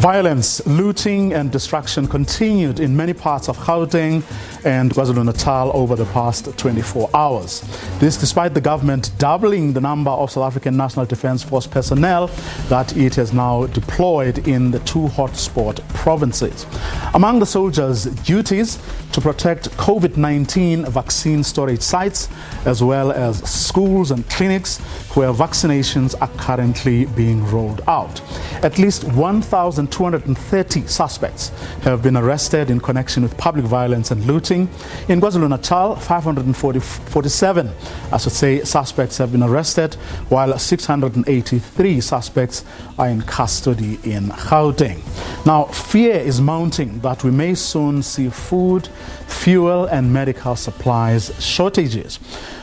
Violence, looting and destruction continued in many parts of Gauteng and KwaZulu-Natal over the past 24 hours. This despite the government doubling the number of South African National Defence Force personnel that it has now deployed in the two hotspot provinces. Among the soldiers' duties to protect COVID-19 vaccine storage sites as well as schools and clinics where vaccinations are currently being rolled out. At least 1,230 suspects have been arrested in connection with public violence and looting. In KwaZulu-Natal, 547, suspects have been arrested, while 683 suspects are in custody in Gauteng. Now, fear is mounting that we may soon see food, fuel and medical supplies shortages.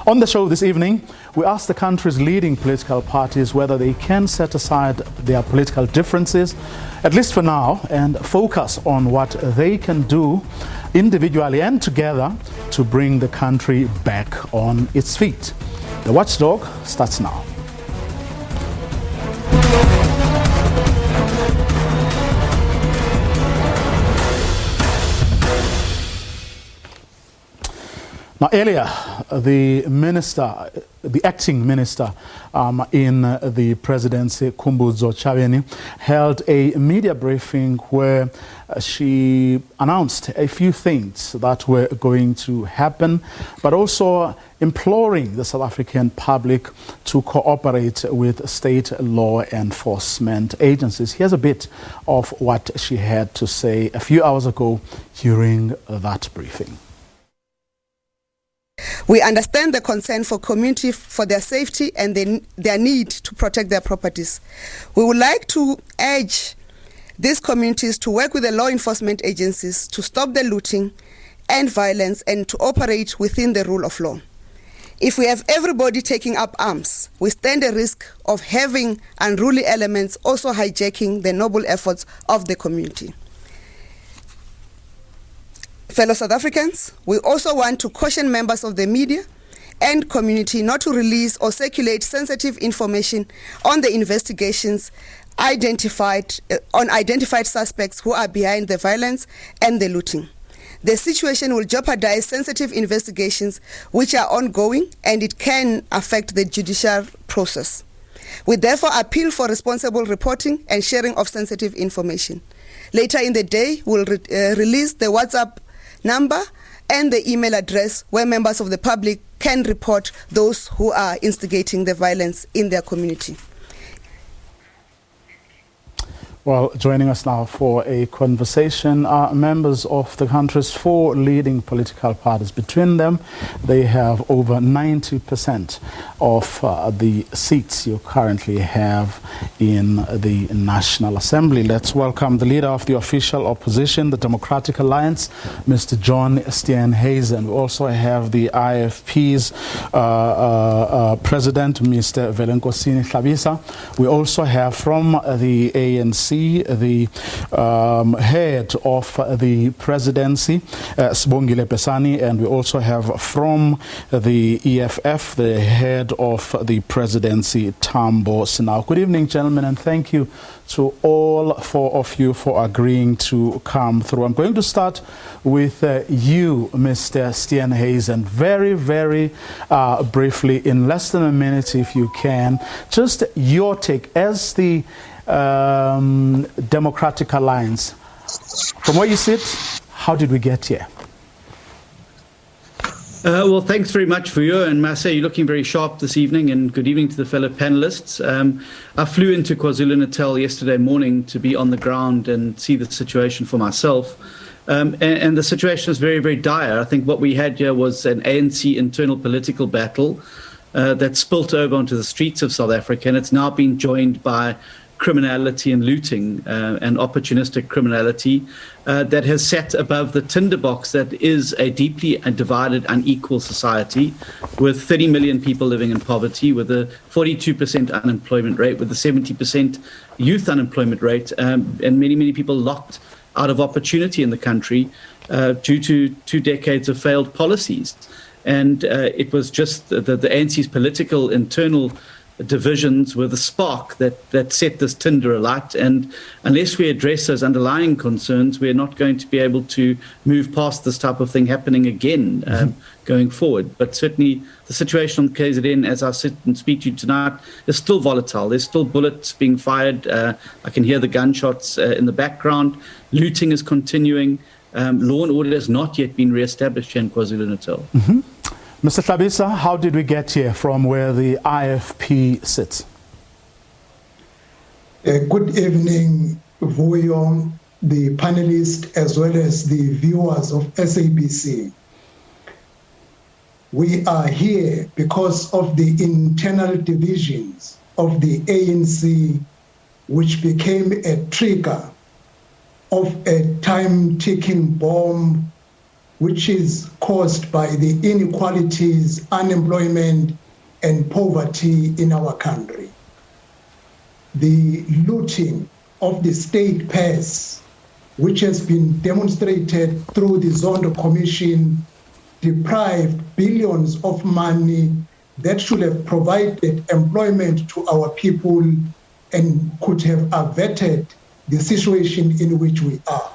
On the show this evening, we asked the country's leading political parties whether they can set aside their political differences, at least for now, and focus on what they can do individually and together to bring the country back on its feet. The Watchdog starts now. Now, earlier, the acting minister in the presidency, Khumbudzo Chaveni, held a media briefing where she announced a few things that were going to happen, but also imploring the South African public to cooperate with state law enforcement agencies. Here's a bit of what she had to say a few hours ago during that briefing. We understand the concern for community for their safety and their need to protect their properties. We would like to urge these communities to work with the law enforcement agencies to stop the looting and violence and to operate within the rule of law. If we have everybody taking up arms, we stand a risk of having unruly elements also hijacking the noble efforts of the community. Fellow South Africans, we also want to caution members of the media and community not to release or circulate sensitive information on the investigations on identified suspects who are behind the violence and the looting. The situation will jeopardize sensitive investigations which are ongoing, and it can affect the judicial process. We therefore appeal for responsible reporting and sharing of sensitive information. Later in the day, we'll release the WhatsApp number and the email address where members of the public can report those who are instigating the violence in their community. Well, joining us now for a conversation are members of the country's four leading political parties. Between them, they have over 90% of the seats you currently have in the National Assembly. Let's welcome the leader of the official opposition, the Democratic Alliance, Mr. John Steenhuisen. We also have the IFP's president, Mr. Velenkosini Hlabisa. We also have from the ANC, the head of the presidency, Sibongile Pesani, and we also have from the EFF, the head of the presidency, Tambo Sinau. Good evening, gentlemen, and thank you to all four of you for agreeing to come through. I'm going to start with you, Mr. Steenhuisen, very, very briefly, in less than a minute if you can, just your take as the Democratic Alliance. From where you sit, how did we get here? Well, thanks very much for you, and Marseille, you're looking very sharp this evening, and good evening to the fellow panelists. I flew into KwaZulu-Natal yesterday morning to be on the ground and see the situation for myself. And the situation is very, very dire. I think what we had here was an ANC internal political battle that spilt over onto the streets of South Africa, and it's now been joined by criminality and looting and opportunistic criminality that has sat above the tinderbox that is a deeply divided, unequal society with 30 million people living in poverty, with a 42% unemployment rate, with a 70% youth unemployment rate, and many, many people locked out of opportunity in the country due to 2 decades of failed policies. And it was just the ANC's political internal divisions were the spark that set this tinder alight. And unless we address those underlying concerns, we're not going to be able to move past this type of thing happening again going forward. But certainly the situation on KZN, as I sit and speak to you tonight, is still volatile. There's still bullets being fired. I can hear the gunshots in the background. Looting is continuing. Law and order has not yet been re-established here in KwaZulu-Natal. Mr. Tlhabisa, how did we get here from where the IFP sits? Good evening, Vuyo, the panelists, as well as the viewers of SABC. We are here because of the internal divisions of the ANC, which became a trigger of a time-ticking bomb which is caused by the inequalities, unemployment, and poverty in our country. The looting of the state purse, which has been demonstrated through the Zondo Commission, deprived billions of money that should have provided employment to our people and could have averted the situation in which we are.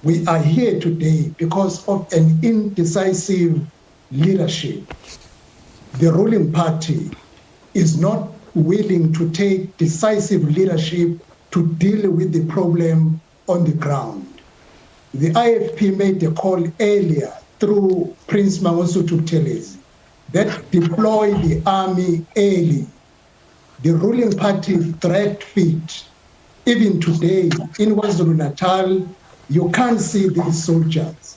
We are here today because of an indecisive leadership. The ruling party is not willing to take decisive leadership to deal with the problem on the ground. The IFP made a call earlier through Prince Mangosuthu Buthelezi that deploy the army early. The ruling party threat fit. Even today in KwaZulu-Natal, you can't see these soldiers.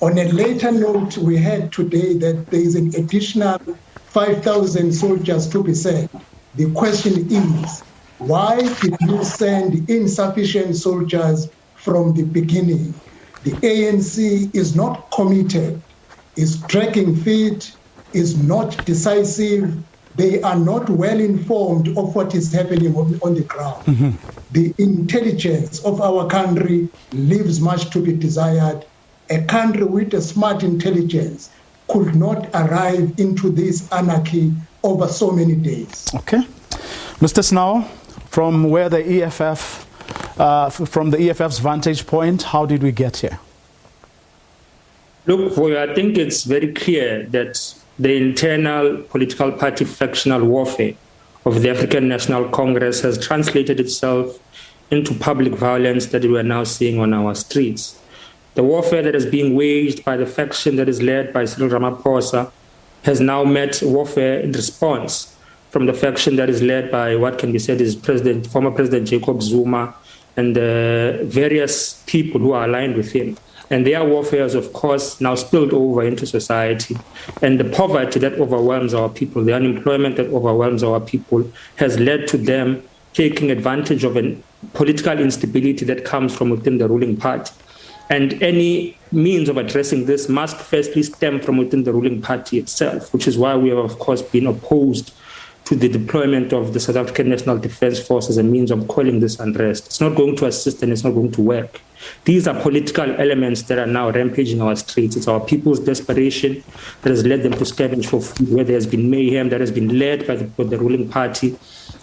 On a later note, we heard today that there is an additional 5,000 soldiers to be sent. The question is, why did you send insufficient soldiers from the beginning? The ANC is not committed, is dragging feet, is not decisive. They are not well informed of what is happening on the ground. The intelligence of our country leaves much to be desired. A country with a smart intelligence could not arrive into this anarchy over so many days. Okay. Mr. Snow, from where the EFF, from the EFF's vantage point, how did we get here? Look, I think it's very clear that the internal political party factional warfare of the African National Congress has translated itself into public violence that we are now seeing on our streets. The warfare that is being waged by the faction that is led by Cyril Ramaphosa has now met warfare in response from the faction that is led by what can be said is former President Jacob Zuma and various people who are aligned with him. And their warfare is, of course, now spilled over into society. And the poverty that overwhelms our people, the unemployment that overwhelms our people, has led to them taking advantage of a political instability that comes from within the ruling party. And any means of addressing this must firstly stem from within the ruling party itself, which is why we have, of course, been opposed to the deployment of the South African National Defence Force as a means of quelling this unrest. It's not going to assist and it's not going to work. These are political elements that are now rampaging our streets. It's our people's desperation that has led them to scavenge for food, where there has been mayhem that has been led by the ruling party.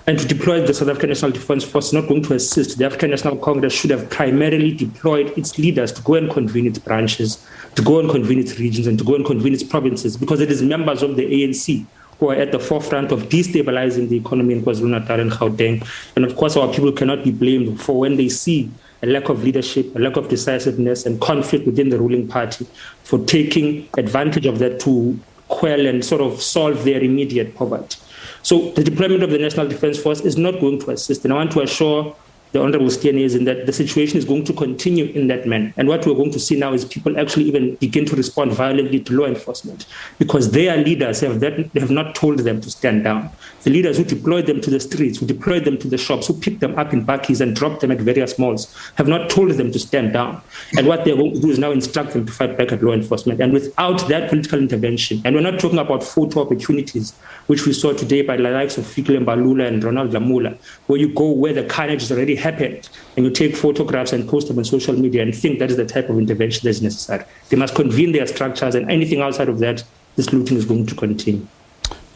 And to deploy the South African National Defence Force is not going to assist. The African National Congress should have primarily deployed its leaders to go and convene its branches, to go and convene its regions, and to go and convene its provinces, because it is members of the ANC who are at the forefront of destabilizing the economy in KwaZulu-Natal and Gauteng. And of course, our people cannot be blamed for when they see a lack of leadership, a lack of decisiveness and conflict within the ruling party for taking advantage of that to quell and sort of solve their immediate poverty. So the deployment of the National Defence Force is not going to assist. And I want to assure the Honourable Stienese in that the situation is going to continue in that manner. And what we're going to see now is people actually even begin to respond violently to law enforcement because their leaders have not told them to stand down. The leaders who deployed them to the streets, who deployed them to the shops, who picked them up in bakkies and dropped them at various malls, have not told them to stand down. And what they're going to do is now instruct them to fight back at law enforcement. And without that political intervention, and we're not talking about photo opportunities, which we saw today by the likes of Fikile Mbalula and Ronald Lamula, where you go where the carnage has already happened, and you take photographs and post them on social media and think that is the type of intervention that is necessary. They must convene their structures, and anything outside of that, this looting is going to continue.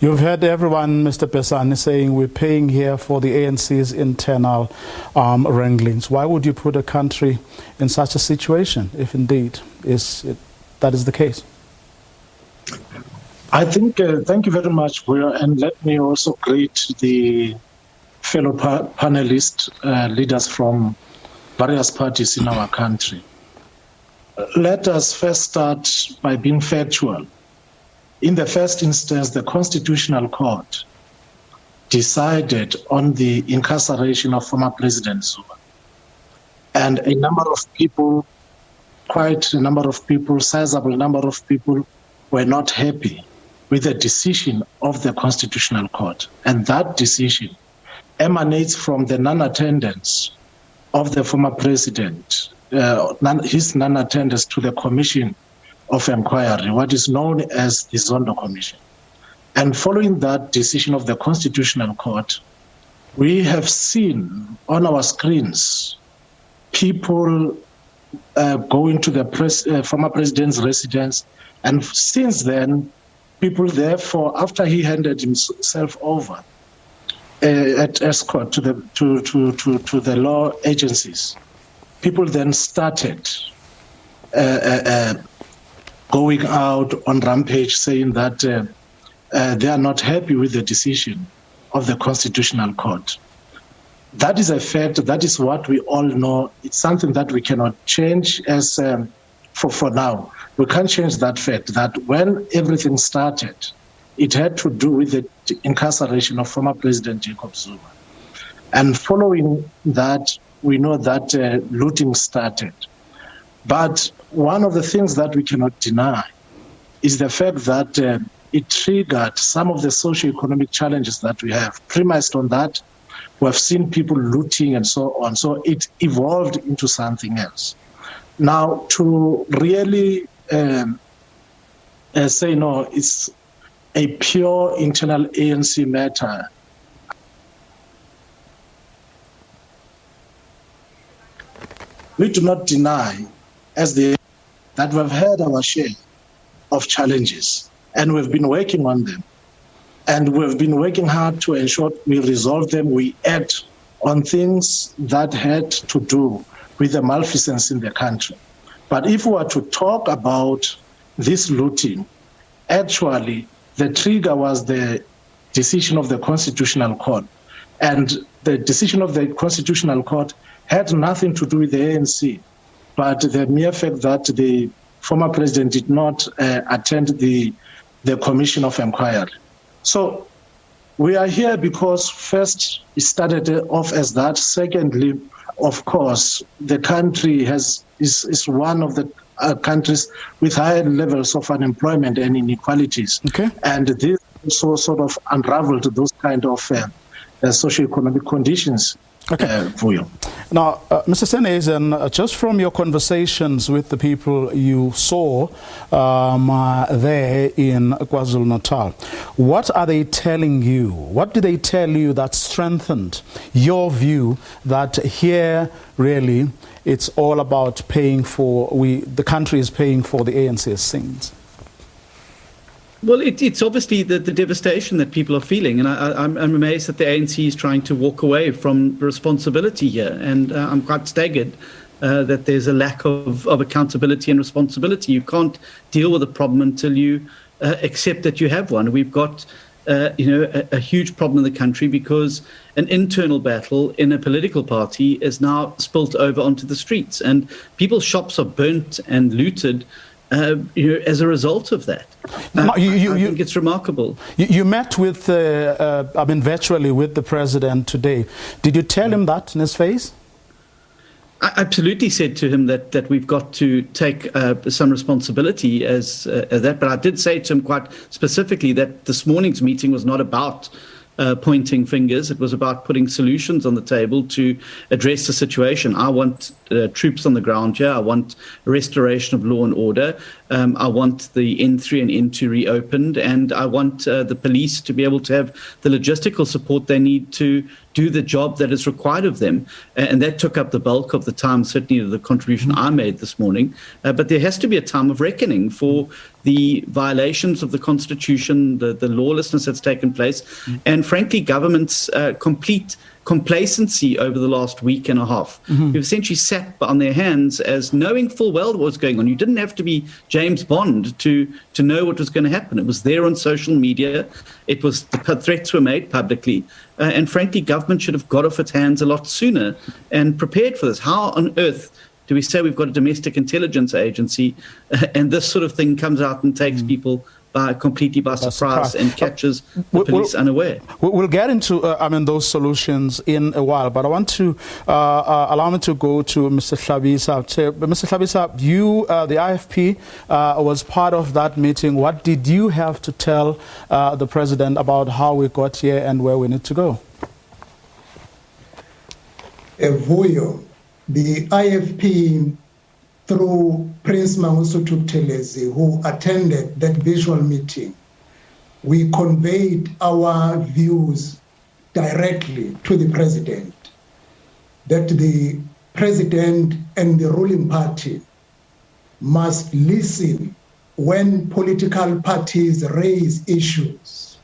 You've heard everyone, Mr. Pesani, saying we're paying here for the ANC's internal wranglings. Why would you put a country in such a situation if indeed that is the case? I think, thank you very much, Buya, and let me also greet the fellow panelists, leaders from various parties in our country. Let us first start by being factual. In the first instance, the Constitutional Court decided on the incarceration of former President Zuma. And a number of people, quite a number of people, sizable number of people, were not happy with the decision of the Constitutional Court. And that decision emanates from the non-attendance of the former president, his non-attendance to the Commission of Inquiry, what is known as the Zondo Commission. And following that decision of the Constitutional Court, we have seen on our screens people going to the former president's residence, and since then, people therefore, after he handed himself over at escort to the law agencies, people then started going out on rampage, saying that they are not happy with the decision of the Constitutional Court. That is a fact. That is what we all know. It's something that we cannot change as for now. We can't change that fact that when everything started, it had to do with the incarceration of former President Jacob Zuma. And following that, we know that looting started. But one of the things that we cannot deny is the fact that it triggered some of the socio-economic challenges that we have. Premised on that, we have seen people looting and so on. So it evolved into something else. Now, to really say, no, it's a pure internal ANC matter, we do not deny that we've had our share of challenges, and we've been working on them. And we've been working hard to ensure we resolve them. We act on things that had to do with the malfeasance in the country. But if we were to talk about this looting, actually, the trigger was the decision of the Constitutional Court. And the decision of the Constitutional Court had nothing to do with the ANC, but the mere fact that the former president did not attend the Commission of Inquiry. So we are here because first it started off as that. Secondly, of course, the country is one of the countries with higher levels of unemployment and inequalities. Okay. And this also sort of unraveled those kind of socio-economic conditions. Okay. For you. Now, Mr. Senezen, just from your conversations with the people you saw there in KwaZulu-Natal, what are they telling you? What do they tell you that strengthened your view that here really it's all about paying for, the country is paying for the ANC's sins? Well, it's obviously the devastation that people are feeling, and I'm amazed that the ANC is trying to walk away from responsibility here, and I'm quite staggered that there's a lack of accountability and responsibility. You can't deal with a problem until you accept that you have one. We've got a huge problem in the country because an internal battle in a political party is now spilt over onto the streets, and people's shops are burnt and looted as a result of that. I think it's remarkable. You met with, virtually with the president today. Did you tell him that in his face? I absolutely said to him that we've got to take some responsibility as that. But I did say to him quite specifically that this morning's meeting was not about pointing fingers. It was about putting solutions on the table to address the situation. I want troops on the ground here. I want restoration of law and order. I want the N3 and N2 reopened, and I want the police to be able to have the logistical support they need to do the job that is required of them. And that took up the bulk of the time, certainly the contribution I made this morning. But there has to be a time of reckoning for the violations of the Constitution, the lawlessness that's taken place, and frankly, government's complete complacency over the last week and a half. Who've essentially sat on their hands as knowing full well what was going on. You didn't have to be James Bond to know what was going to happen. It was there on social media. It was, the threats were made publicly. And frankly, government should have got off its hands a lot sooner and prepared for this. How on earth do we say we've got a domestic intelligence agency and this sort of thing comes out and takes people completely by surprise and catches the police unaware? We'll get into those solutions in a while, but I want to allow me to go to Mr. Hlabisa. Mr. Hlabisa, you, the IFP, was part of that meeting. What did you have to tell the president about how we got here and where we need to go? Vuyo, the IFP, through Prince Mangosuthu Buthelezi, who attended that visual meeting, we conveyed our views directly to the president, that the president and the ruling party must listen when political parties raise issues.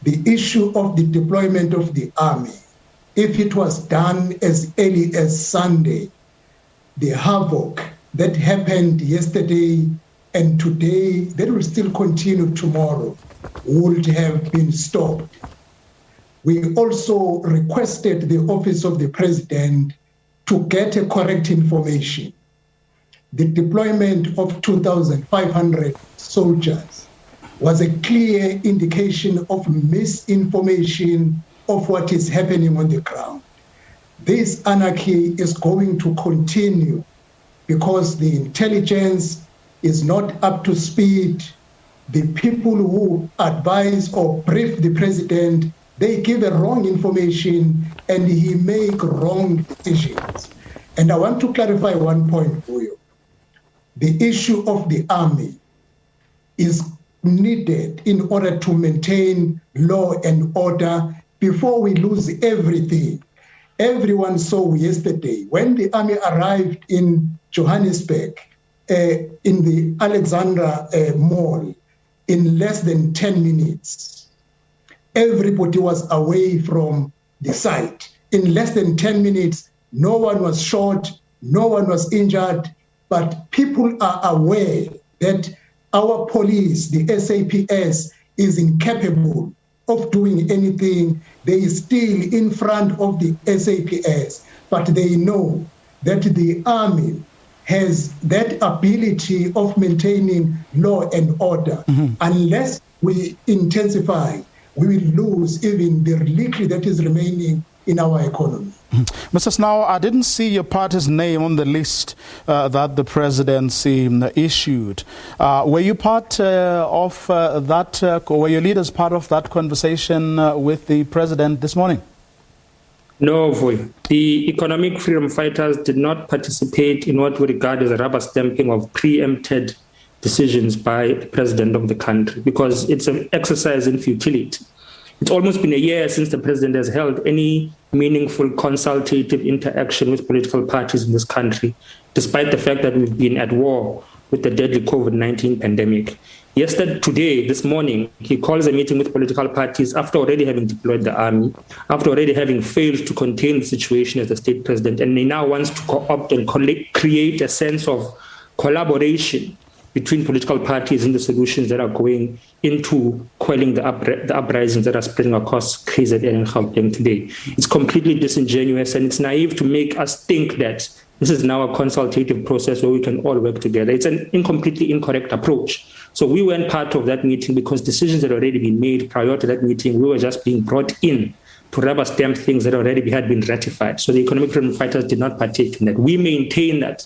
The issue of the deployment of the army, if it was done as early as Sunday, the havoc that happened yesterday and today, that will still continue tomorrow, would have been stopped. We also requested the office of the president to get a correct information. The deployment of 2,500 soldiers was a clear indication of misinformation of what is happening on the ground. This anarchy is going to continue because the intelligence is not up to speed. The people who advise or brief the president, they give a wrong information and he make wrong decisions. And I want to clarify one point for you. The issue of the army is needed in order to maintain law and order before we lose everything. Everyone saw yesterday when the army arrived in Johannesburg, in the Alexandra Mall, in less than 10 minutes. Everybody was away from the site. In less than 10 minutes, no one was shot, no one was injured, but people are aware that our police, the SAPS, is incapable of doing anything. They are still in front of the SAPS, but they know that the army has that ability of maintaining law and order. Unless we intensify, we will lose even the little that is remaining in our economy. Mr. Snow, I didn't see your party's name on the list that the presidency issued. Were you part of that, were your leaders part of that conversation with the president this morning? No, Vuyo. The economic freedom fighters did not participate in what we regard as a rubber stamping of preempted decisions by the president of the country, because it's an exercise in futility. It's almost been a year since the president has held any meaningful consultative interaction with political parties in this country, despite the fact that we've been at war with the deadly COVID-19 pandemic. This morning, he calls a meeting with political parties after already having deployed the army, after already having failed to contain the situation as the state president, and he now wants to co-opt and create a sense of collaboration between political parties in the solutions that are going into quelling the uprisings that are spreading across KZN and Gauteng today. It's completely disingenuous, and it's naive to make us think that this is now a consultative process where we can all work together. It's an completely incorrect approach. So we weren't part of that meeting because decisions had already been made prior to that meeting. We were just being brought in to rubber stamp things that already had been ratified. So the economic freedom fighters did not partake in that. We maintain that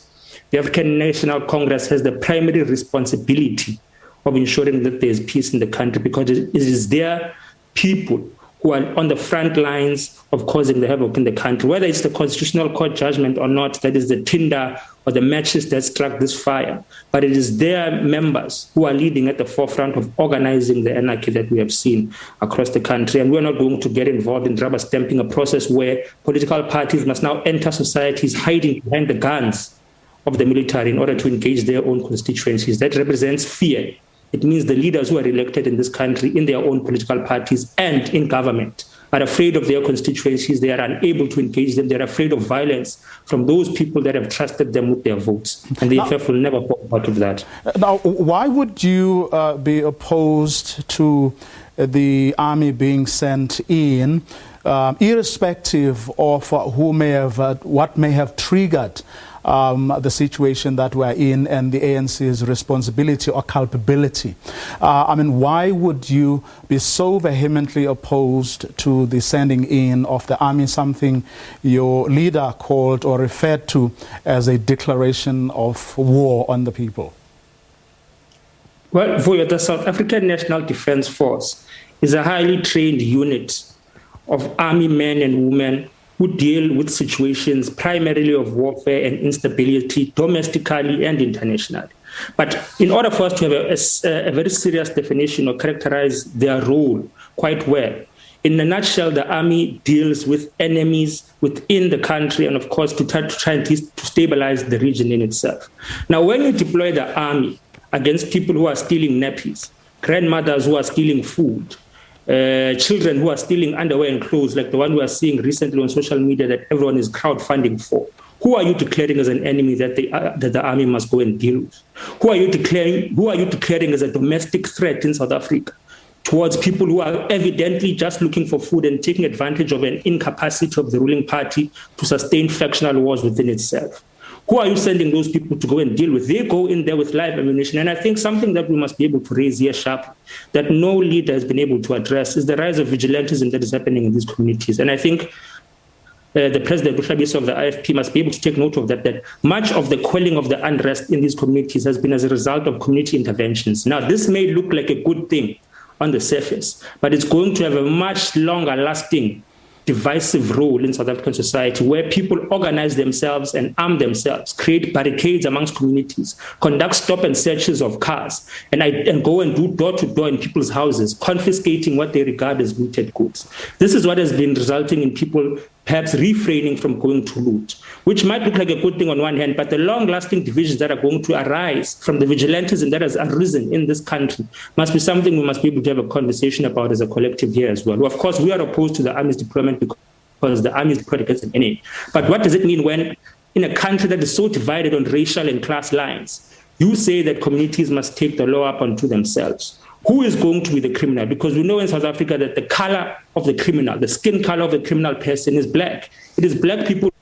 the African National Congress has the primary responsibility of ensuring that there is peace in the country, because it is their people who are on the front lines of causing the havoc in the country, whether it's the Constitutional Court judgment or not, that is the tinder or the matches that struck this fire. But it is their members who are leading at the forefront of organizing the anarchy that we have seen across the country. And we're not going to get involved in rubber stamping a process where political parties must now enter societies hiding behind the guns of the military in order to engage their own constituencies. That represents fear. It means the leaders who are elected in this country in their own political parties and in government are afraid of their constituencies. They are unable to engage them. They're afraid of violence from those people that have trusted them with their votes. And the EFF will never fall out of that. Now, why would you be opposed to the army being sent in, irrespective of who may have, what may have triggered the situation that we're in and the ANC's responsibility or culpability? I mean, why would you be so vehemently opposed to the sending in of the army, something your leader called or referred to as a declaration of war on the people? Well, the South African National Defence Force is a highly trained unit of army men and women who deal with situations primarily of warfare and instability domestically and internationally. But in order for us to have a very serious definition or characterize their role quite well, in a nutshell, the army deals with enemies within the country and, of course, to try to stabilize the region in itself. Now, when you deploy the army against people who are stealing nappies, grandmothers who are stealing food, children who are stealing underwear and clothes, like the one we are seeing recently on social media that everyone is crowdfunding for, who are you declaring as an enemy that the army must go and deal with? Who are you declaring as a domestic threat in South Africa towards people who are evidently just looking for food and taking advantage of an incapacity of the ruling party to sustain factional wars within itself? Who are you sending those people to go and deal with? They go in there with live ammunition. And I think something that we must be able to raise here sharply, that no leader has been able to address, is the rise of vigilantism that is happening in these communities. And I think the president of the IFP must be able to take note of that much of the quelling of the unrest in these communities has been as a result of community interventions. Now, this may look like a good thing on the surface, but it's going to have a much longer lasting divisive role in South African society, where people organize themselves and arm themselves, create barricades amongst communities, conduct stop and searches of cars, and go and do door-to-door in people's houses, confiscating what they regard as looted goods. This is what has been resulting in people perhaps refraining from going to loot, which might look like a good thing on one hand, but the long-lasting divisions that are going to arise from the vigilantism that has arisen in this country must be something we must be able to have a conversation about as a collective here as well. Of course, we are opposed to the army's deployment because the army is deployed against an enemy. But what does it mean when, in a country that is so divided on racial and class lines, you say that communities must take the law up onto themselves? Who is going to be the criminal? Because we know in South Africa that the color of the criminal, the skin color of the criminal person is black. It is black people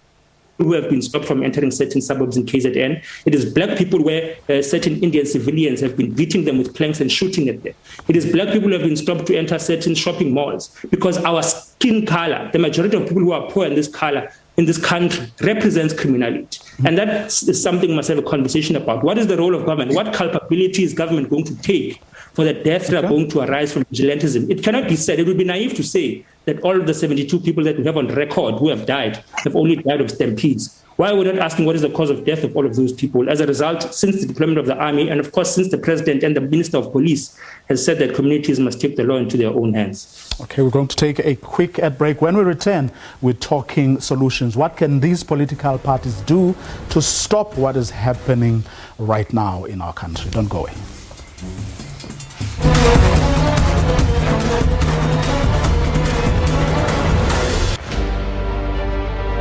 who have been stopped from entering certain suburbs in KZN. It is black people where certain Indian civilians have been beating them with planks and shooting at them. It is black people who have been stopped to enter certain shopping malls because our skin color, the majority of people who are poor in this color, in this country, represents criminality. And that is something we must have a conversation about. What is the role of government? What culpability is government going to take for the deaths that are going to arise from vigilantism? It cannot be said, it would be naive to say that all of the 72 people that we have on record who have died have only died of stampedes. Why are we not asking what is the cause of death of all of those people? As a result, since the deployment of the army, and of course, since the president and the minister of police has said that communities must take the law into their own hands. Okay, we're going to take a quick ad break. When we return, we're talking solutions. What can these political parties do to stop what is happening right now in our country? Don't go away.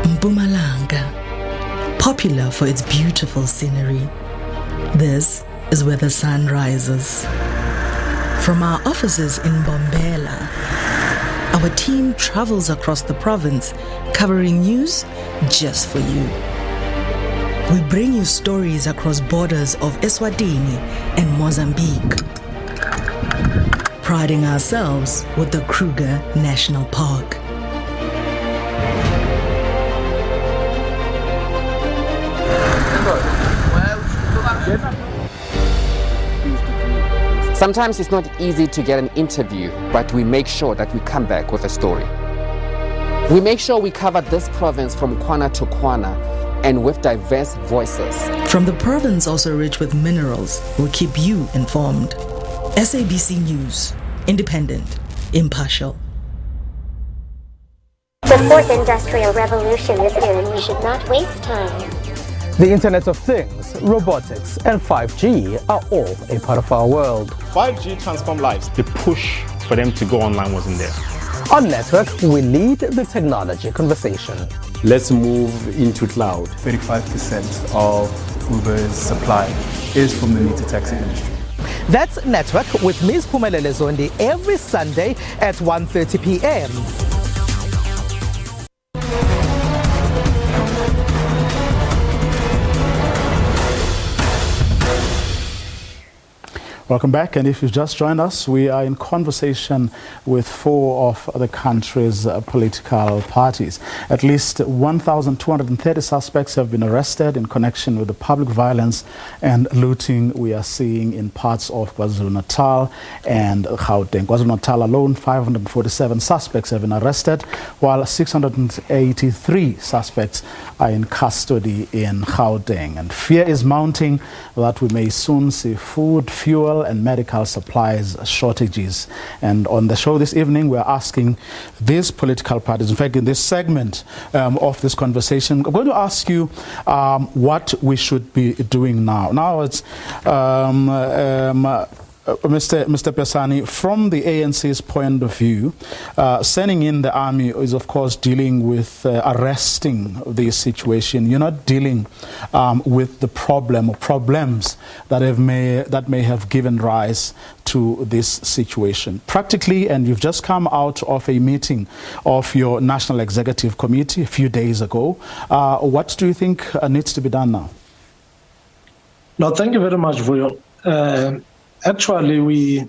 Mpumalanga, popular for its beautiful scenery. This is where the sun rises. From our offices in Bombela, our team travels across the province, covering news just for you. We bring you stories across borders of Eswatini and Mozambique, priding ourselves with the Kruger National Park. Sometimes it's not easy to get an interview, but we make sure that we come back with a story. We make sure we cover this province from corner to corner and with diverse voices. From the province also rich with minerals, we'll keep you informed. SABC News, independent, impartial. The fourth industrial revolution is here, and we should not waste time. The Internet of Things, robotics, and 5G are all a part of our world. 5G transformed lives. The push for them to go online wasn't there. On Network, we lead the technology conversation. Let's move into cloud. 35% of Uber's supply is from the meter taxi industry. That's Network with Ms. Phumelele Zondi every Sunday at 1:30 p.m. Welcome back, and if you've just joined us, we are in conversation with 4 of the country's political parties. At least 1,230 suspects have been arrested in connection with the public violence and looting we are seeing in parts of KwaZulu-Natal and Gauteng. KwaZulu-Natal alone, 547 suspects have been arrested, while 683 suspects are in custody in Gauteng. And fear is mounting that we may soon see food, fuel, and medical supplies shortages. And on the show this evening, we're asking these political parties, in fact, in this segment of this conversation, I'm going to ask you what we should be doing now. Now it's Mr. Pesani, from the ANC's point of view, sending in the army is, of course, dealing with arresting the situation. You're not dealing with the problem or problems that may have given rise to this situation. Practically, and you've just come out of a meeting of your National Executive Committee a few days ago. What do you think needs to be done now? No, thank you very much, Vuyo. Actually, we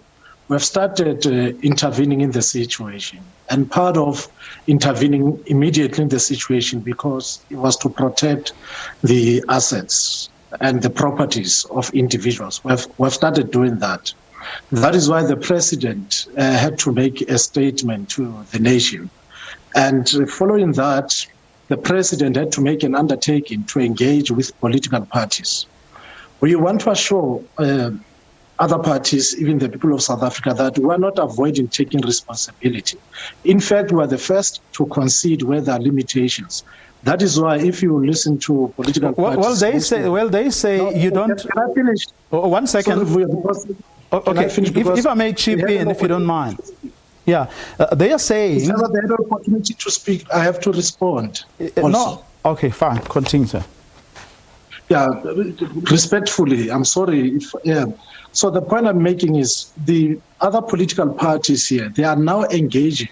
have started intervening in the situation, and part of intervening immediately in the situation because it was to protect the assets and the properties of individuals. We've started doing that. That is why the president had to make a statement to the nation. And following that, the president had to make an undertaking to engage with political parties. We want to assure other parties, even the people of South Africa, that we are not avoiding taking responsibility. In fact, we are the first to concede where there are limitations. That is why, if you listen to political parties... Well, they say no, you don't... Can I finish? Oh, 1 second. Okay, if I may chip in, if you don't mind. Yeah, they are saying... If they had an opportunity to speak, I have to respond. No, okay, fine, continue, sir. Yeah, respectfully, I'm sorry. So the point I'm making is the other political parties here, they are now engaging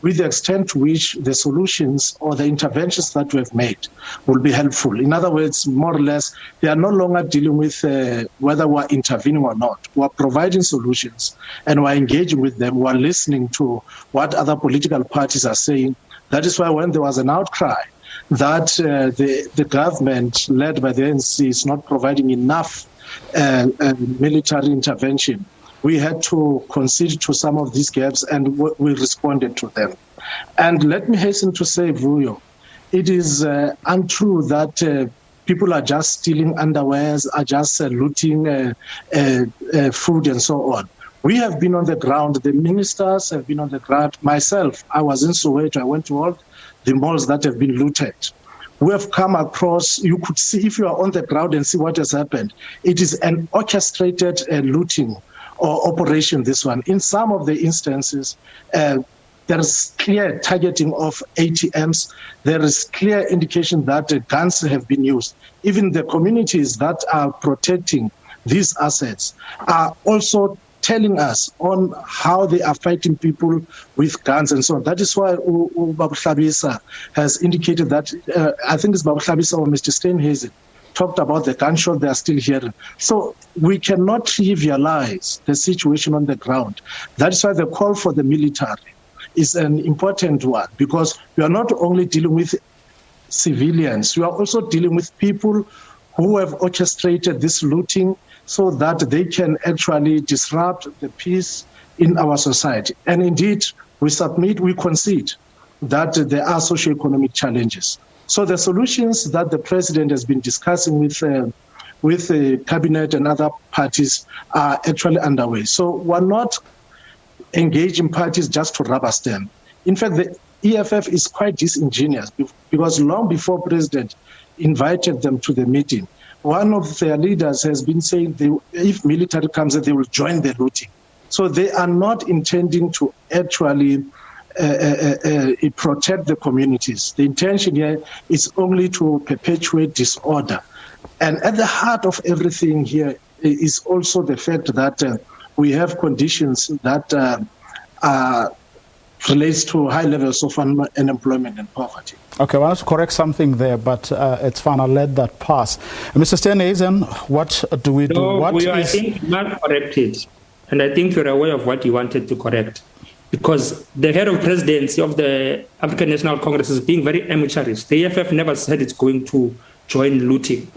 with the extent to which the solutions or the interventions that we have made will be helpful. In other words, more or less, they are no longer dealing with whether we're intervening or not. We're providing solutions and we're engaging with them. We're listening to what other political parties are saying. That is why when there was an outcry that the government led by the ANC is not providing enough military intervention, we had to concede to some of these gaps and we responded to them. And let me hasten to say, Vuyo, it is untrue that people are just stealing underwears, are just looting food and so on. We have been on the ground, the ministers have been on the ground. Myself, I was in Soweto, I went to all the malls that have been looted. We have come across, you could see if you are on the ground and see what has happened. It is an orchestrated looting or operation, this one. In some of the instances, there is clear targeting of ATMs. There is clear indication that guns have been used. Even the communities that are protecting these assets are also telling us on how they are fighting people with guns and so on. That is why Babu Hlabisa has indicated that, I think it's Babu Hlabisa or Mr. Steenhuisen, talked about the gunshot they are still hearing. So we cannot trivialize the situation on the ground. That is why the call for the military is an important one, because we are not only dealing with civilians, we are also dealing with people who have orchestrated this looting, so that they can actually disrupt the peace in our society. And indeed, we concede that there are socioeconomic challenges. So the solutions that the president has been discussing with the cabinet and other parties are actually underway. So we're not engaging parties just to rubber stamp. In fact, the EFF is quite disingenuous because long before President invited them to the meeting, one of their leaders has been saying if military comes, they will join the looting. So they are not intending to actually protect the communities. The intention here is only to perpetuate disorder. And at the heart of everything here is also the fact that we have conditions that relates to high levels of unemployment and poverty. Okay, I want to correct something there, but it's fine. I'll let that pass. Mr. Steenhuisen, what do we do? I think not corrected, and I think you're aware of what you wanted to correct, because the head of presidency of the African National Congress is being very amateurish. The EFF never said it's going to join looting.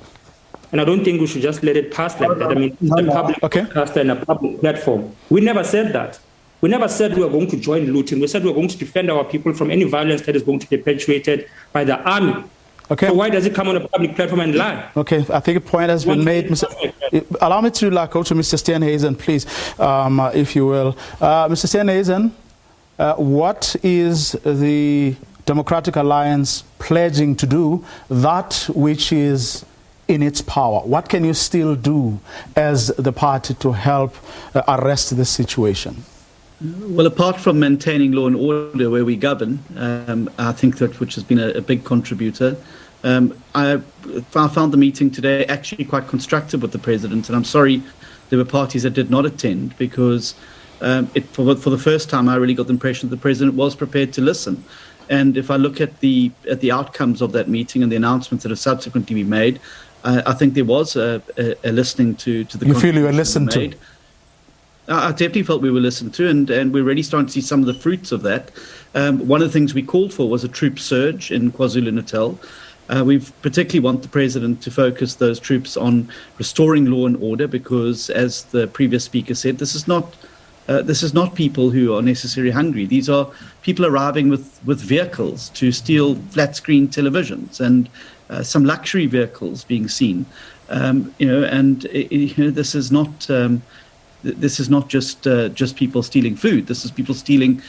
And I don't think we should just let it pass like that. I mean, it's a public broadcaster and a public platform. We never said that. We never said we were going to join looting. We said we were going to defend our people from any violence that is going to be perpetuated by the army. Okay. So why does it come on a public platform and lie? Okay, I think a point has been made. Allow me to go to Mr. Steenhuisen, please, if you will. Mr. Steenhuisen, what is the Democratic Alliance pledging to do, that which is in its power? What can you still do as the party to help arrest this situation? Well, apart from maintaining law and order where we govern, I think that which has been a big contributor. I found the meeting today actually quite constructive with the president, and I'm sorry there were parties that did not attend, because for the first time I really got the impression that the president was prepared to listen. And if I look at the outcomes of that meeting and the announcements that have subsequently been made, I think there was a listening to the. You feel you were listened to? I definitely felt we were listened to, and we're already starting to see some of the fruits of that. One of the things we called for was a troop surge in KwaZulu-Natal. We particularly want the president to focus those troops on restoring law and order, because, as the previous speaker said, this is not people who are necessarily hungry. These are people arriving with vehicles to steal flat screen televisions and some luxury vehicles being seen. This is not. This is not just people stealing food. This is people stealing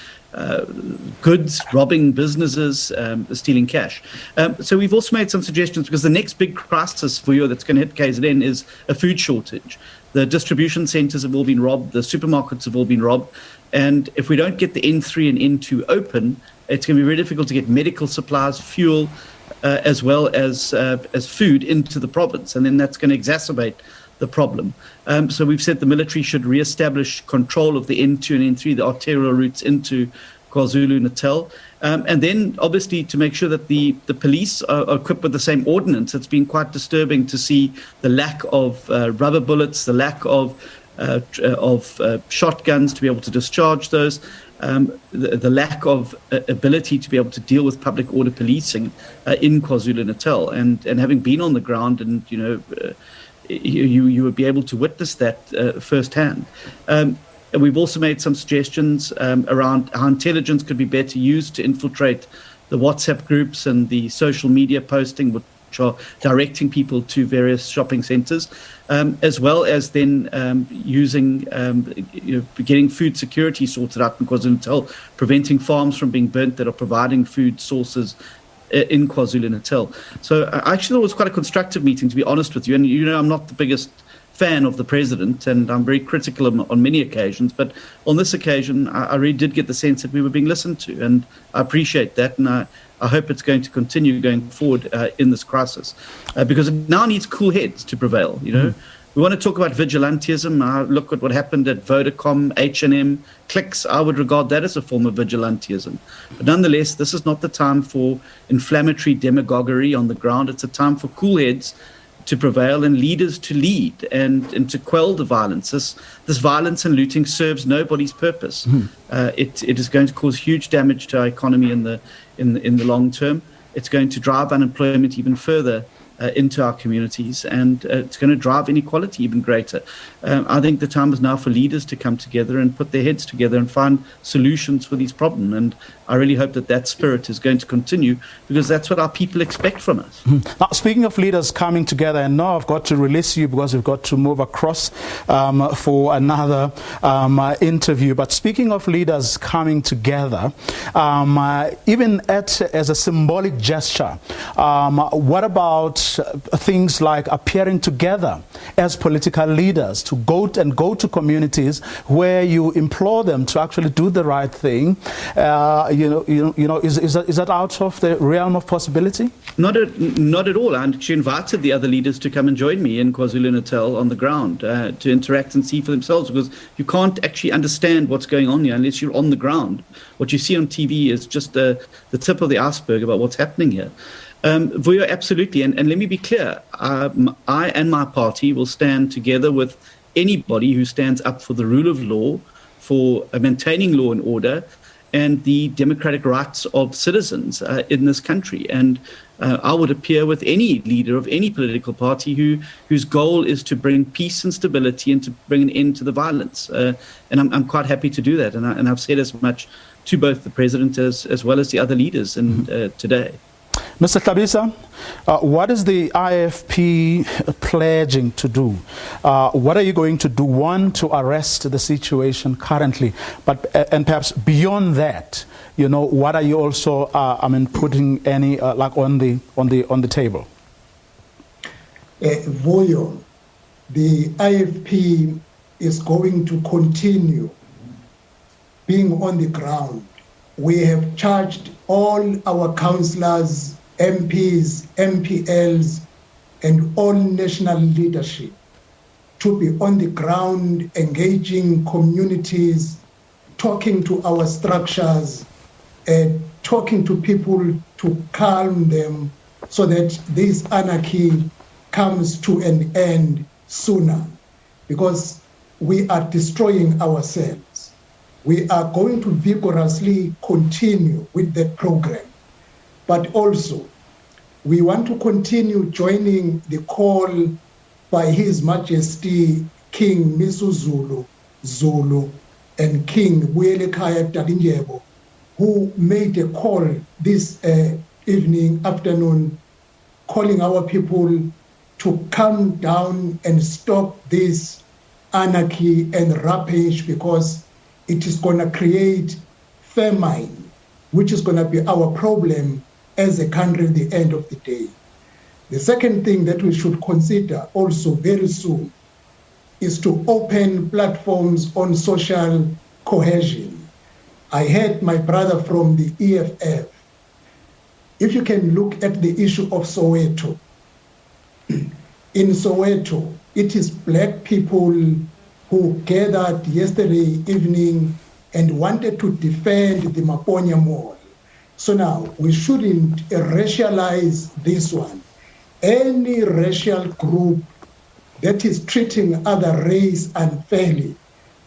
goods, robbing businesses, stealing cash. So we've also made some suggestions, because the next big crisis for you that's going to hit KZN is a food shortage. The distribution centres have all been robbed. The supermarkets have all been robbed. And if we don't get the N3 and N2 open, it's going to be very difficult to get medical supplies, fuel, as well as food into the province. And then that's going to exacerbate the problem. So we've said the military should re-establish control of the N2 and N3, the arterial routes into KwaZulu-Natal. And then, obviously, to make sure that the police are equipped with the same ordnance. It's been quite disturbing to see the lack of rubber bullets, the lack of shotguns to be able to discharge those, the lack of ability to be able to deal with public order policing in KwaZulu-Natal. And having been on the ground, and you would be able to witness that firsthand. We've also made some suggestions around how intelligence could be better used to infiltrate the WhatsApp groups and the social media posting, which are directing people to various shopping centres, as well as then using, getting food security sorted out in KwaZulu-Natal, preventing farms from being burnt that are providing food sources in KwaZulu-Natal. So I actually thought it was quite a constructive meeting, to be honest with you. And I'm not the biggest fan of the president, and I'm very critical on many occasions. But on this occasion, I really did get the sense that we were being listened to, and I appreciate that. And I hope it's going to continue going forward in this crisis, because it now needs cool heads to prevail. We want to talk about vigilantism. Look at what happened at Vodacom, H&M, Clicks. I would regard that as a form of vigilantism. But nonetheless, this is not the time for inflammatory demagoguery on the ground. It's a time for cool heads to prevail and leaders to lead and to quell the violence. This violence and looting serves nobody's purpose. It is going to cause huge damage to our economy in the long term. It's going to drive unemployment even further into our communities, and it's going to drive inequality even greater. I think the time is now for leaders to come together and put their heads together and find solutions for these problems. And I really hope that spirit is going to continue, because that's what our people expect from us. Now, speaking of leaders coming together, and now I've got to release you because we've got to move across for another interview. But speaking of leaders coming together, even as a symbolic gesture, what about things like appearing together as political leaders to go to communities where you implore them to actually do the right thing? Is that out of the realm of possibility? Not at all. I actually invited the other leaders to come and join me in KwaZulu-Natal on the ground to interact and see for themselves, because you can't actually understand what's going on here unless you're on the ground. What you see on TV is just the tip of the iceberg about what's happening here. Vuyo, absolutely. And let me be clear. I and my party will stand together with anybody who stands up for the rule of law, for maintaining law and order, and the democratic rights of citizens in this country. And I would appear with any leader of any political party whose goal is to bring peace and stability and to bring an end to the violence. And I'm quite happy to do that. And I've said as much to both the president as well as the other leaders today. Mr. Tlhabisa, what is the IFP pledging to do? What are you going to do, one, to arrest the situation currently, and perhaps beyond that, what are you also, putting any on the table? Vuyo, the IFP is going to continue being on the ground. We have charged all our councillors, MPs, MPLs, and all national leadership to be on the ground, engaging communities, talking to our structures, talking to people to calm them so that this anarchy comes to an end sooner, because we are destroying ourselves. We are going to vigorously continue with that program, but also we want to continue joining the call by His Majesty King Misuzulu Zulu and King Buelekhaya Dalindyebo, who made a call this afternoon, calling our people to come down and stop this anarchy and rampage, because it is going to create famine, which is going to be our problem as a country at the end of the day. The second thing that we should consider also very soon is to open platforms on social cohesion. I heard my brother from the EFF. If you can look at the issue of Soweto, in Soweto, it is black people who gathered yesterday evening and wanted to defend the Maponya Mall. So now, we shouldn't racialize this one. Any racial group that is treating other race unfairly,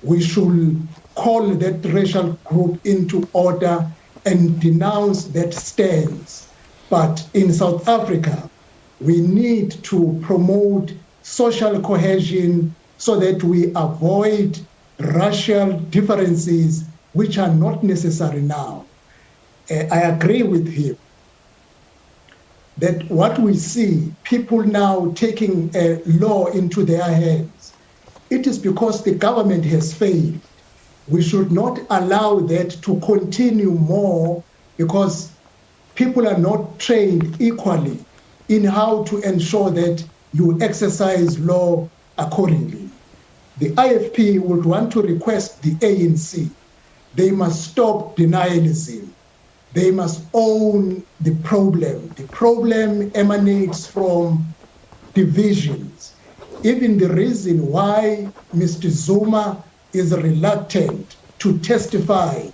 we should call that racial group into order and denounce that stance. But in South Africa, we need to promote social cohesion so that we avoid racial differences which are not necessary now. I agree with him that what we see, people now taking a law into their hands, it is because the government has failed. We should not allow that to continue more, because people are not trained equally in how to ensure that you exercise law accordingly. The IFP would want to request the ANC, they must stop denialism. They must own the problem. The problem emanates from divisions. Even the reason why Mr. Zuma is reluctant to testify,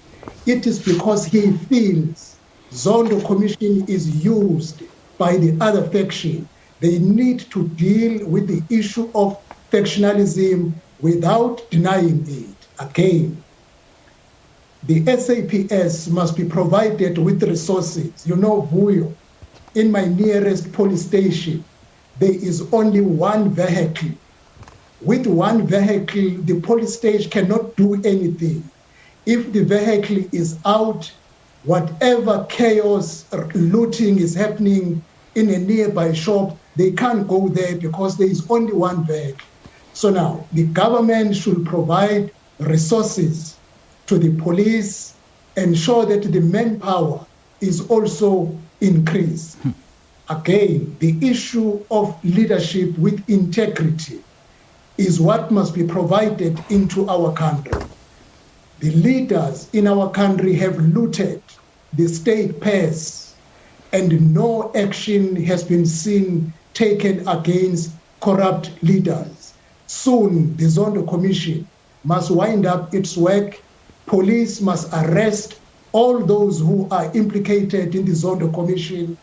it is because he feels Zondo Commission is used by the other faction. They need to deal with the issue of factionalism without denying it. Again, the SAPS must be provided with resources. You know, Vuyo, in my nearest police station, there is only one vehicle. With one vehicle, the police stage cannot do anything. If the vehicle is out, whatever chaos, looting is happening in a nearby shop, they can't go there because there is only one vehicle. So now, the government should provide resources to the police, ensure that the manpower is also increased. Again, the issue of leadership with integrity is what must be provided into our country. The leaders in our country have looted the state purse, and no action has been seen taken against corrupt leaders. Soon, the Zondo Commission must wind up its work. Police must arrest all those who are implicated in the Zondo Commission,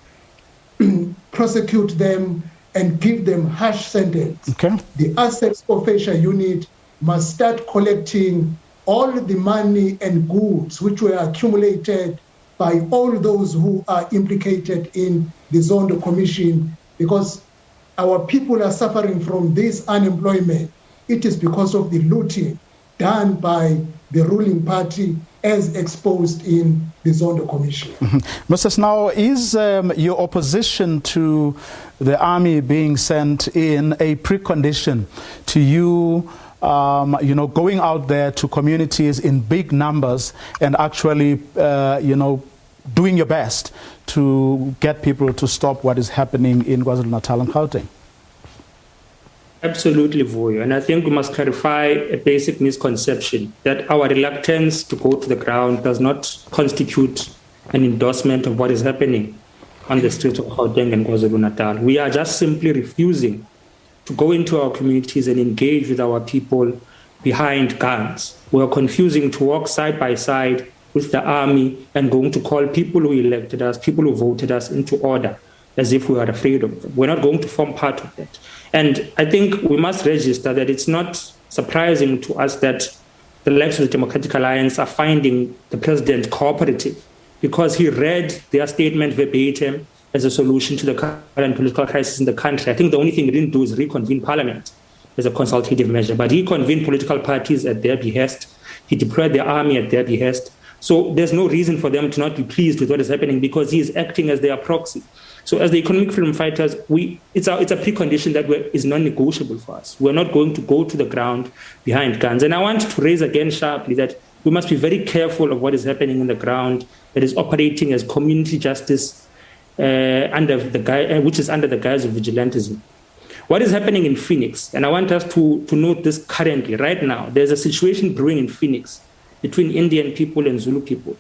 prosecute them, and give them harsh sentence. Okay. The Assets Official Unit must start collecting all the money and goods which were accumulated by all those who are implicated in the Zondo Commission, because our people are suffering from this unemployment. It is because of the looting done by the ruling party as exposed in the Zondo Commission. Mr. Snow, is your opposition to the army being sent in a precondition to you going out there to communities in big numbers and actually, doing your best to get people to stop what is happening in KwaZulu-Natal and Gauteng? Absolutely, Vuyo. And I think we must clarify a basic misconception that our reluctance to go to the ground does not constitute an endorsement of what is happening on the streets of Gauteng and KwaZulu-Natal. We are just simply refusing to go into our communities and engage with our people behind guns. We are confusing to walk side by side with the army and going to call people who elected us, people who voted us into order, as if we are afraid of them. We're not going to form part of that. And I think we must register that it's not surprising to us that the likes of the Democratic Alliance are finding the president cooperative, because he read their statement verbatim as a solution to the current political crisis in the country. I think the only thing he didn't do is reconvene parliament as a consultative measure, but he convened political parties at their behest. He deployed the army at their behest. So there's no reason for them to not be pleased with what is happening, because he is acting as their proxy. So as the economic freedom fighters, it's a precondition that is non-negotiable for us. We're not going to go to the ground behind guns. And I want to raise again sharply that we must be very careful of what is happening in the ground that is operating as community justice which is under the guise of vigilantism. What is happening in Phoenix, and I want us to note this currently, right now, there's a situation brewing in Phoenix between Indian people and Zulu people.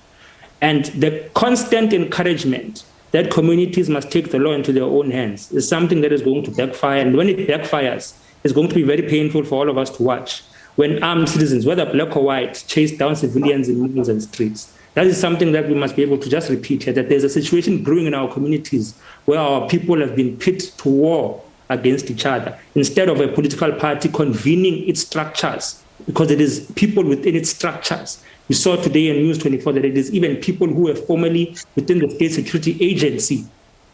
And the constant encouragement that communities must take the law into their own hands is something that is going to backfire. And when it backfires, it's going to be very painful for all of us to watch. When armed citizens, whether black or white, chase down civilians in malls and streets. That is something that we must be able to just repeat here, that there's a situation brewing in our communities where our people have been pit to war against each other, instead of a political party convening its structures, because it is people within its structures. We saw today in News 24 that it is even people who were formerly within the State Security Agency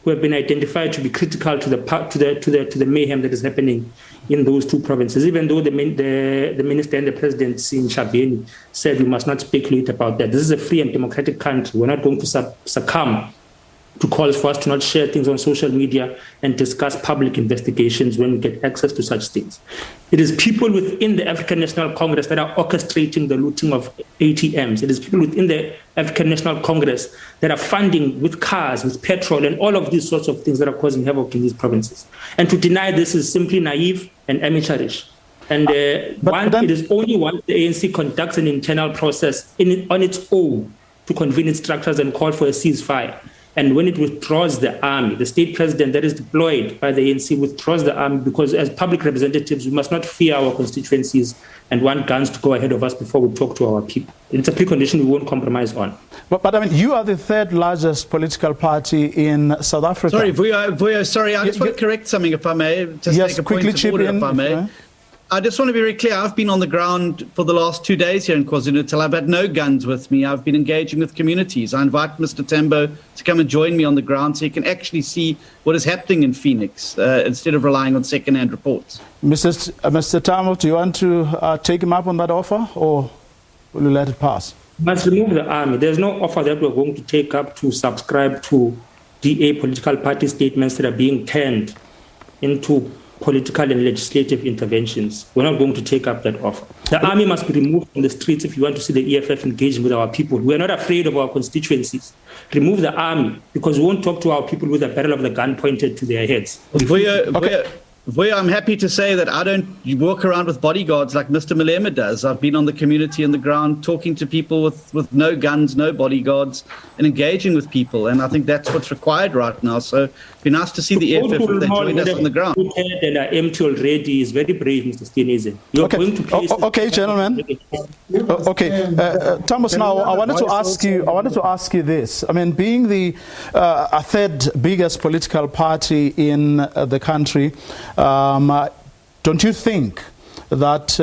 who have been identified to be critical to the mayhem that is happening in those two provinces. Even though the minister and the presidency in Shabeni said we must not speculate about that. This is a free and democratic country. We're not going to succumb to calls for us to not share things on social media and discuss public investigations when we get access to such things. It is people within the African National Congress that are orchestrating the looting of ATMs. It is people within the African National Congress that are funding with cars, with petrol, and all of these sorts of things that are causing havoc in these provinces. And to deny this is simply naive and amateurish. And it is only once the ANC conducts an internal process on its own to convene its structures and call for a ceasefire. And when it withdraws the army, the state president that is deployed by the ANC withdraws the army, because as public representatives, we must not fear our constituencies and want guns to go ahead of us before we talk to our people. It's a precondition we won't compromise on. But I mean, you are the third largest political party in South Africa. Sorry, Vuyo, sorry, I just want to correct something, if I may. Just yes, make a quickly point of order, chip in, if I may. I just want to be very clear. I've been on the ground for the last 2 days here in KwaZulu-Natal. I've had no guns with me. I've been engaging with communities. I invite Mr. Tembo to come and join me on the ground so he can actually see what is happening in Phoenix instead of relying on second-hand reports. Mr. Tambo, do you want to take him up on that offer, or will you let it pass? Must remove the army. There's no offer that we're going to take up to subscribe to DA political party statements that are being turned into political and legislative interventions. We're not going to take up that offer. The army must be removed from the streets if you want to see the EFF engaging with our people. We're not afraid of our constituencies. Remove the army, because we won't talk to our people with the barrel of the gun pointed to their heads. Voya, I'm happy to say that I don't walk around with bodyguards like Mr. Malema does. I've been on the community on the ground talking to people with no guns, no bodyguards, and engaging with people. And I think that's what's required right now. So it'd be nice to see the EFF if they join us on the ground. And are empty already is very brave, Mr. Steenhuisen. You're going to place okay, gentlemen. Okay, Thomas. Now I wanted to ask you this. I mean, being the third biggest political party in the country, don't you think that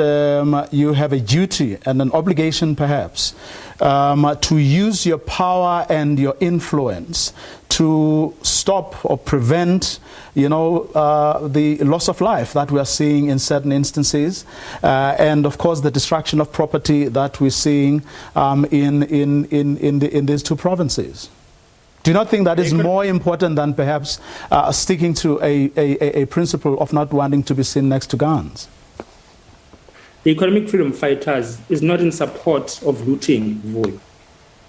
you have a duty and an obligation, perhaps, to use your power and your influence to stop or prevent, the loss of life that we are seeing in certain instances, and of course the destruction of property that we're seeing in these two provinces? Do you not think that is more important than perhaps sticking to a principle of not wanting to be seen next to guns? The economic freedom fighters is not in support of looting,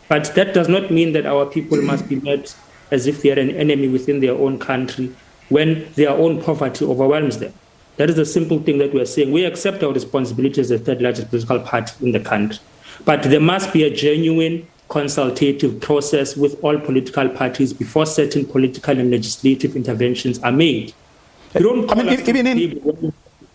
but that does not mean that our people must be met as if they are an enemy within their own country when their own poverty overwhelms them. That is the simple thing that we are saying. We accept our responsibility as the third largest political party in the country, but there must be a genuine consultative process with all political parties before certain political and legislative interventions are made. You don't call us to eat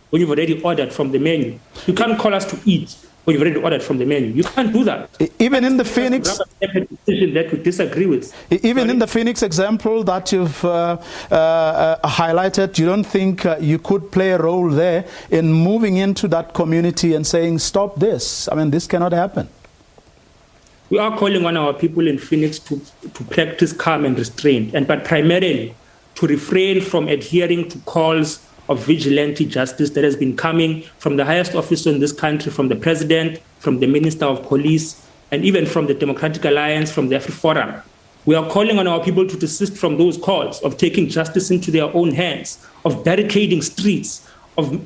when you've already ordered from the menu. You can't call us to eat when you've already ordered from the menu. You can't do that. Even in the Phoenix decision that we disagree with. Even in the Phoenix example that you've highlighted, you don't think you could play a role there in moving into that community and saying, stop this? I mean, this cannot happen. We are calling on our people in Phoenix to practice calm and restraint, but primarily to refrain from adhering to calls of vigilante justice that has been coming from the highest officer in this country, from the president, from the minister of police, and even from the Democratic Alliance, from the AfriForum. We are calling on our people to desist from those calls of taking justice into their own hands, of barricading streets, of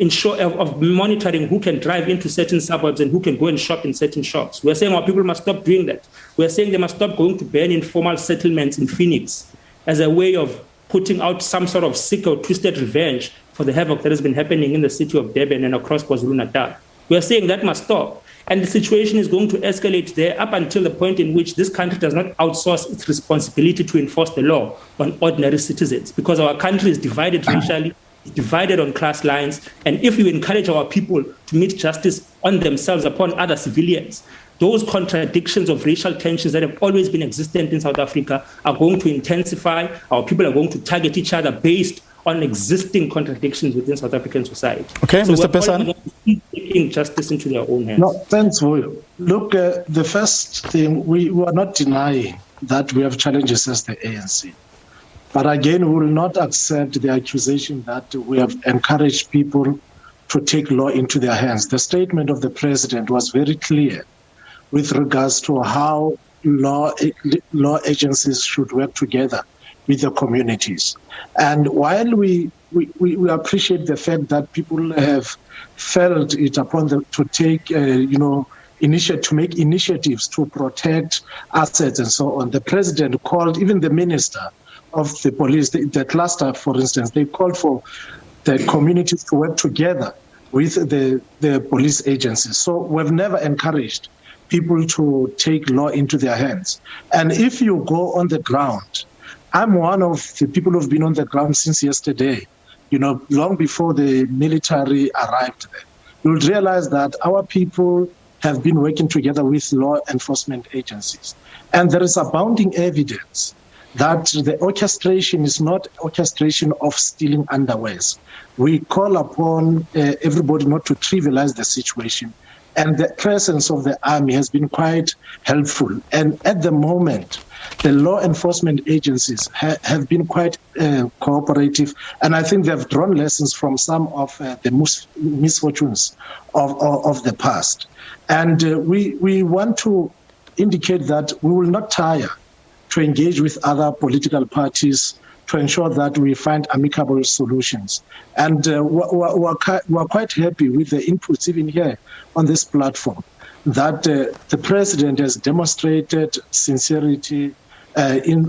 monitoring who can drive into certain suburbs and who can go and shop in certain shops. We're saying our people must stop doing that. We're saying they must stop going to ban informal settlements in Phoenix as a way of putting out some sort of sick or twisted revenge for the havoc that has been happening in the city of Durban and across KwaZulu-Natal. We're saying that must stop. And the situation is going to escalate there up until the point in which this country does not outsource its responsibility to enforce the law on ordinary citizens, because our country is divided racially, divided on class lines, and if we encourage our people to meet justice on themselves upon other civilians, those contradictions of racial tensions that have always been existent in South Africa are going to intensify. Our people are going to target each other based on existing contradictions within South African society. Okay, so Mr. Pesan. Taking justice into their own hands. No, thanks, Voyo. Look, the first thing, we are not denying that we have challenges as the ANC. But again, we will not accept the accusation that we have encouraged people to take law into their hands. The statement of the president was very clear with regards to how law agencies should work together with the communities. And while we appreciate the fact that people have felt it upon them to take, to make initiatives to protect assets and so on, the president called, even the minister of the police, the cluster, for instance, they called for the communities to work together with the police agencies. So we've never encouraged people to take law into their hands. And if you go on the ground, I'm one of the people who've been on the ground since yesterday, long before the military arrived there. You'll realize that our people have been working together with law enforcement agencies. And there is abounding evidence that the orchestration is not orchestration of stealing underwears. We call upon everybody not to trivialize the situation. And the presence of the army has been quite helpful. And at the moment, the law enforcement agencies have been quite cooperative. And I think they've drawn lessons from some of the misfortunes of the past. And we want to indicate that we will not tire to engage with other political parties to ensure that we find amicable solutions. And we're quite happy with the inputs even here on this platform, that the president has demonstrated sincerity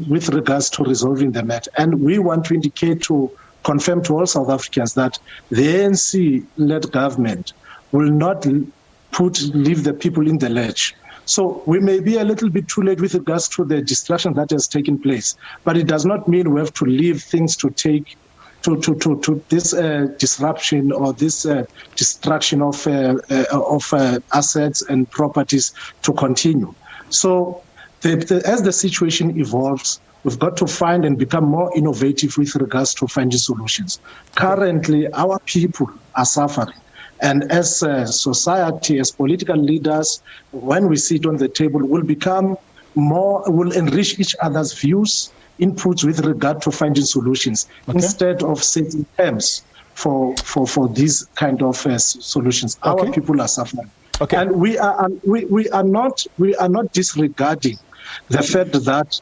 with regards to resolving the matter. And we want to confirm to all South Africans that the ANC-led government will not leave the people in the lurch. So we may be a little bit too late with regards to the destruction that has taken place, but it does not mean we have to leave things to this disruption or this destruction of assets and properties to continue. So as the situation evolves, we've got to find and become more innovative with regards to finding solutions. Currently, our people are suffering. And as a society, as political leaders, when we sit on the table, we'll enrich each other's views, inputs with regard to finding solutions, instead of setting terms for these kind of solutions. Our people are suffering. And we are not disregarding the fact that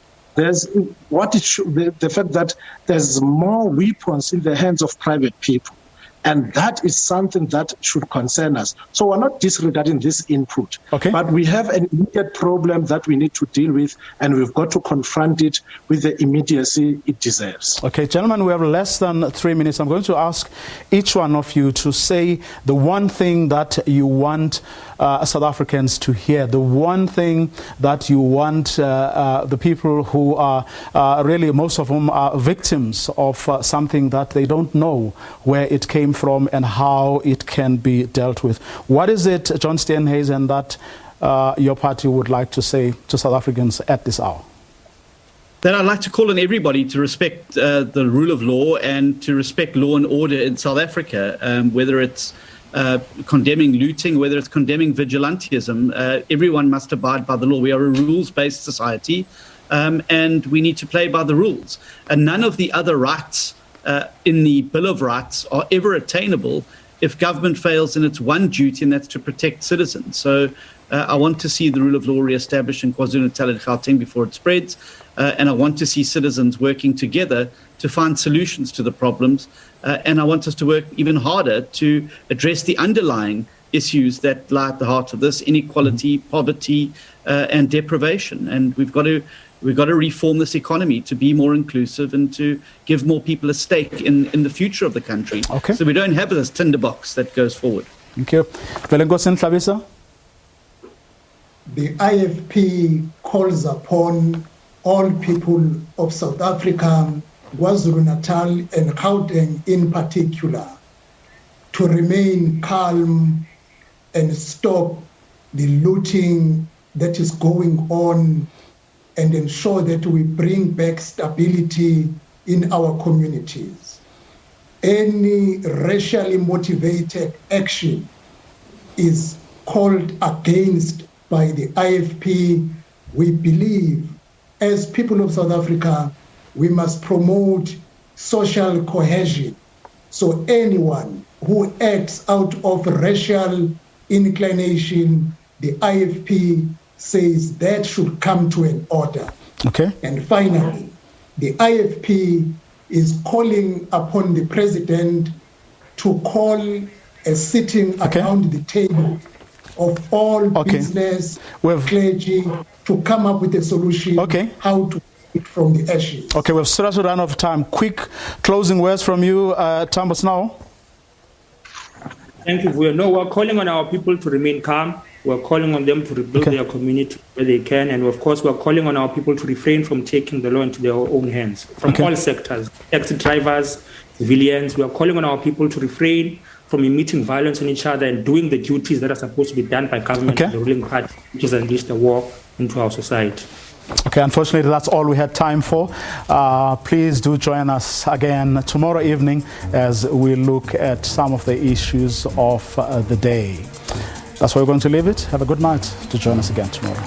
there's more weapons in the hands of private people. And that is something that should concern us. So we're not disregarding this input, but we have an immediate problem that we need to deal with, and we've got to confront it with the immediacy it deserves. Okay, gentlemen, we have less than 3 minutes. I'm going to ask each one of you to say the one thing that you want South Africans to hear, the one thing that you want the people who are really, most of them are victims of something that they don't know where it came from and how it can be dealt with. What is it, John Steenhuisen, that your party would like to say to South Africans at this hour? That I'd like to call on everybody to respect the rule of law and to respect law and order in South Africa, whether it's condemning looting, whether it's condemning vigilantism. Everyone must abide by the law. We are a rules-based society, and we need to play by the rules. And none of the other rights in the Bill of Rights are ever attainable if government fails in its one duty, and that's to protect citizens. So I want to see the rule of law re-established in KwaZulu-Natal and Gauteng before it spreads, and I want to see citizens working together to find solutions to the problems, and I want us to work even harder to address the underlying issues that lie at the heart of this: inequality, poverty, and deprivation. And we've got to reform this economy to be more inclusive and to give more people a stake in the future of the country. So we don't have this tinderbox that goes forward. Thank you. The IFP calls upon all people of South Africa, KwaZulu-Natal and Gauteng in particular, to remain calm and stop the looting that is going on, and ensure that we bring back stability in our communities. Any racially motivated action is called against by the IFP. We believe, as people of South Africa, we must promote social cohesion. So anyone who acts out of racial inclination, the IFP says that should come to an order. And finally, the IFP is calling upon the president to call a sitting around the table of all business, clergy, to come up with a solution how to it from the ashes. We've started to run out of time. Quick closing words from you, Tambos now. Thank you. We're calling on our people to remain calm. We're calling on them to rebuild their community where they can. And of course, we're calling on our people to refrain from taking the law into their own hands from all sectors, taxi drivers, civilians. We are calling on our people to refrain from emitting violence on each other and doing the duties that are supposed to be done by government and the ruling party, which has unleashed a war into our society. Okay, unfortunately, that's all we had time for. Please do join us again tomorrow evening as we look at some of the issues of the day. That's where we're going to leave it. Have a good night to join us again tomorrow.